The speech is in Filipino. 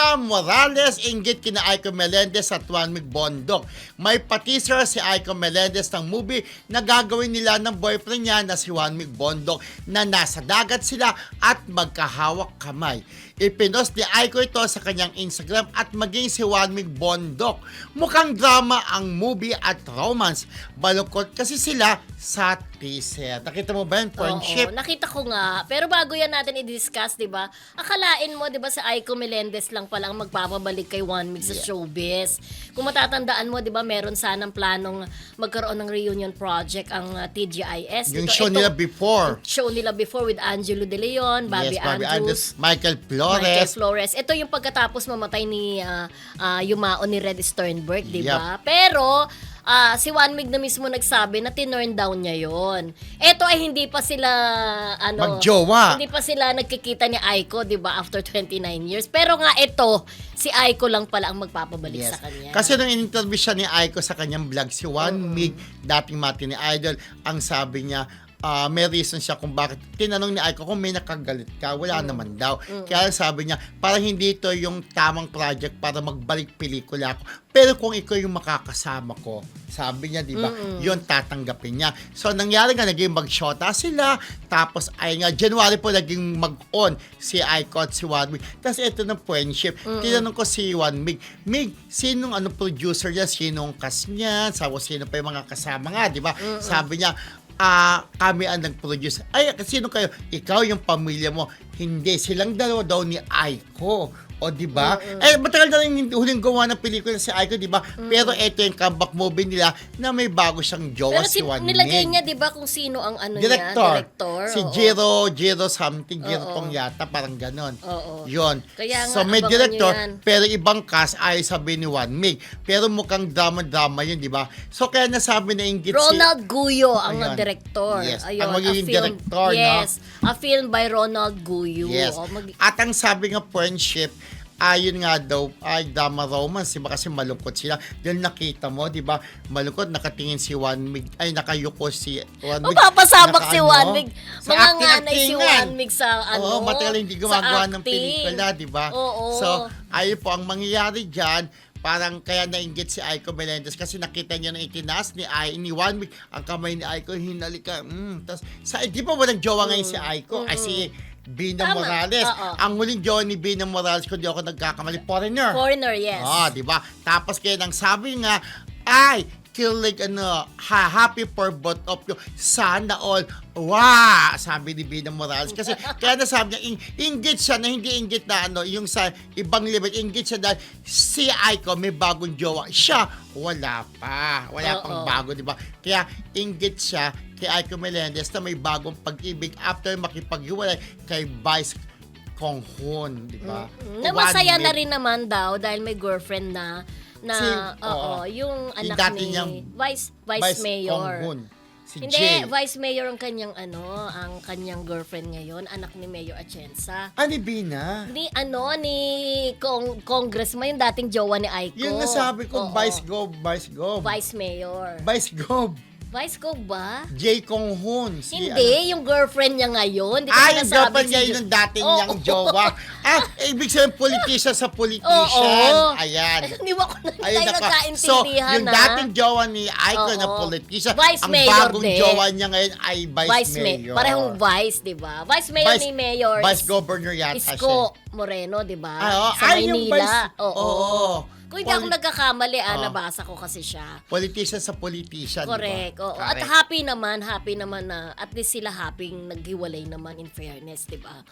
Bina Morales inggit kina Aiko Melendez at Juan Mig Bondok. May pa-teaser si Aiko Melendez ng movie na gagawin nila ng boyfriend niya na si Juan Mig Bondok na nasa dagat sila at magkahawak kamay. Ipinost ni Aiko ito sa kanyang Instagram at maging si Juan Mig Bondok. Mukhang drama ang movie at romance. Balukot kasi sila sa teaser. Nakita mo ba yun? Friendship? Oo, nakita ko nga. Pero bago yan natin i-discuss, di ba? Akalain mo, di ba, sa Aiko Melendez lang palang magpapabalik kay Juan Mig sa showbiz. Kung matatandaan mo, di ba, meron sanang planong magkaroon ng reunion project ang TGIS. Yung show nila before. Show nila before with Angelo De Leon, Bobby Andrews, Michael Michael Flores. Flores. Ito yung pagkatapos mamatay ni Yumao ni Red Sternberg, di ba? Pero si Juan Mig na mismo nagsabi na tinurn down niya yon. Ito ay hindi pa sila magjowa. Hindi pa sila nagkikita ni Aiko, di ba, after 29 years. Pero nga ito, si Aiko lang pala ang magpapabalik sa kanya. Kasi nung in-interview siya ni Aiko sa kanyang vlog, si Juan Mig, dating mati ni Idol, ang sabi niya, may reason siya kung bakit. Tinanong ni Aiko kung may nakagalit ka. Wala naman daw. Kaya sabi niya, parang hindi ito yung tamang project para magbalik pelikula ako. Pero kung ikaw yung makakasama ko, sabi niya, di ba, yun tatanggapin niya. So, nangyari nga, naging mag-shota sila. Tapos, ay nga, January po naging mag-on si Aiko at si Juan Mig. Tapos, ito ng friendship. Tinanong ko si Juan Mig, sinong producer niya? Sinong cast niya? Sino pa yung mga kasama nga, di ba? Sabi niya, kami ang nag-produce. Ay, sino kayo? Ikaw, yung pamilya mo. Hindi, silang dalawa daw ni Aiko. O, di ba? Matagal na rin huling gawa ng pelikula si Aiko, di ba? Pero ito yung comeback movie nila na may bago siyang jowa, pero si Juan Mig. nilagay niya, di ba, kung sino ang Director. Director. Si Jiro something, Jiro Tong yata, parang ganon. Yun. Kaya nga, so, may abangan director, nyo yan. pero ibang cast ay sabi ni Juan Mig. Pero mukhang drama-drama yun, di ba? So, kaya nasabi na inggit Ronald Guyo ang Ayun. director. Yes. Ayun, Ang magiging director, no? Yes. A film by Ronald Guyo. Yes. At ang sabi nga friendship, ayun nga daw, ay drama romance, diba? Kasi malungkot sila. Dahil nakita mo, di ba? Malungkot, nakatingin si Juan Mig, ay nakayuko si Juan Mig. Papasabak si Juan Mig. Sa Mga acting, nganay si Juan Mig sa Oo, matagal hindi gumagawa ng acting. pelikula, di ba? Oo. So, ayun po, ang mangyayari dyan, parang kaya nainggit si Aiko Melendez kasi nakita niya na itinaas ni Juan Mig, ang kamay ni Aiko, hinalika. Tapos, di ba walang jowa ngayon si Aiko? Ay, si Bina Tama. Morales. Oo. Ang huling jowa ni Bina Morales, kung di ako nagkakamali, foreigner. Foreigner, yes. Di ba? Tapos kaya nang sabi nga, ay, kilig happy for both of you. Sana all. Wow! Sabi ni Bina Morales. Kasi kaya nasabi niya, inggit siya na hindi inggit na yung sa ibang level, inggit siya dahil si Aiko may bagong jowa. Siya, wala pa. Wala pang bago, di ba? Kaya inggit siya kay Aiko Melendez na may bagong pag-ibig after makipaghiwalay kay Vice Kong Hoon, di ba? Na masaya na rin naman daw dahil may girlfriend na yung anak dati ni niyang Vice Kong Mayor. Hoon. Si Hindi, Jay. Vice Mayor ang kanyang girlfriend ngayon, anak ni Mayor Atienza. Ni Bina? Ni Congressman, yung dating jowa ni Aiko. Yun nasabi ko, Vice Gov. Vice Mayor. Vice Gov. Vice ko ba? Jay Kong Hoon. Hindi, yung girlfriend niya ngayon. Di ko yung sinasabi girlfriend niya yun yung dating niyang jowa. Ibig sabihin, politician sa politician. Oo. Ayan. Hindi mo ako Ayun, nagkaintindihan. So, yung dating jowa ni Aiko na politician, Vice ang Mayor bagong din. jowa niya ngayon ay Vice Mayor. Parehong Vice, di ba? Vice Mayor ni Mayor. Vice Governor yata siya. Isko Moreno, di ba? Sa yung Maynila. Vice. Oo. Kung hindi ako nagkakamali, nabasa ko kasi siya. Politician sa politician, Correct. diba? Oo. At happy naman na at least sila happy naghiwalay naman in fairness, di ba?